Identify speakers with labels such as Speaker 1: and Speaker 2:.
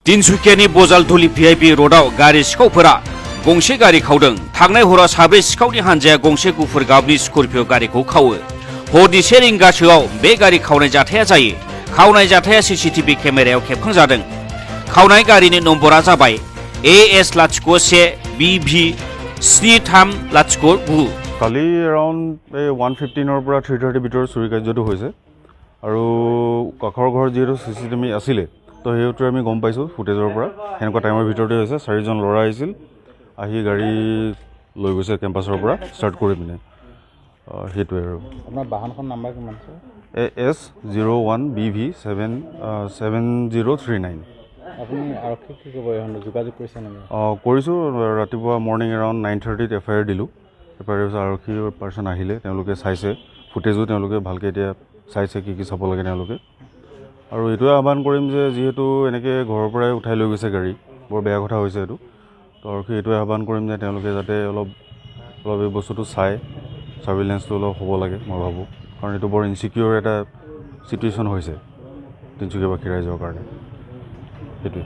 Speaker 1: तिनसुकियानि बजालथलि भिआइपि र'डआव गारि सिखावफोरा गंसे गारि खावदों। थांनाय हराव साब्रै सिखावनि हानजाया गंसे गुफुर गाबनि स्कर्पिय' गारिखौ खावो। हरनि 1 रिंगासोआव बे गारि खावनाय जाथाया जायो। खावनाय जाथाया सीसीटीवी केमेरायाव खेबखांजादों। खावनाय गारिनि नम्बरा जाबाय AS01BV 7309।
Speaker 2: কালি এৰাউণ্ড 1:15 পৰা 3:30 ভিতৰত চুৰি কাৰ্যটো হৈছে আৰু কাষৰ ঘৰ যিহেতু চিচিটিভি আছিলে তো সেইটো আমি গম পাইছোঁ ফুটেজৰ পৰা সেনেকুৱা টাইমৰ ভিতৰতে হৈছে। 4জন ল'ৰা আহিছিল, আহি গাড়ী লৈ গৈছে কেম্পাছৰ পৰা ষ্টাৰ্ট কৰি পিনে। সেইটোৱে আৰু
Speaker 3: আপোনাৰ বাহনখন নাম্বাৰ কিমান আছে?
Speaker 2: AS01BV 7039।
Speaker 3: আপুনি আৰক্ষীক কি ক'ব, যোগাযোগ কৰিছে নেকি?
Speaker 2: কৰিছোঁ। ৰাতিপুৱা মৰ্ণিং এৰাউণ্ড 9:30ত FIR দিলোঁ। FIR আৰক্ষী পাৰ্চন আহিলে, তেওঁলোকে চাইছে ফুটেজো, তেওঁলোকে ভালকৈ এতিয়া চাইছে কি চাব লাগে তেওঁলোকে। আৰু এইটোৱে আহ্বান কৰিম যে যিহেতু এনেকৈ ঘৰৰ পৰাই উঠাই লৈ গৈছে গাড়ী, বৰ বেয়া কথা হৈছে এইটো। তো আৰক্ষী এইটোৱে আহ্বান কৰিম যে তেওঁলোকে যাতে অলপ এই বস্তুটো চাই, ছাৰ্ভিলেঞ্চটো অলপ হ'ব লাগে মই ভাবোঁ, কাৰণ এইটো বৰ ইনচিকিউৰ এটা চিটুৱেশ্যন হৈছে তিনিচুকীয়াবাসী ৰাইজৰ কাৰণে। সেইটোৱে।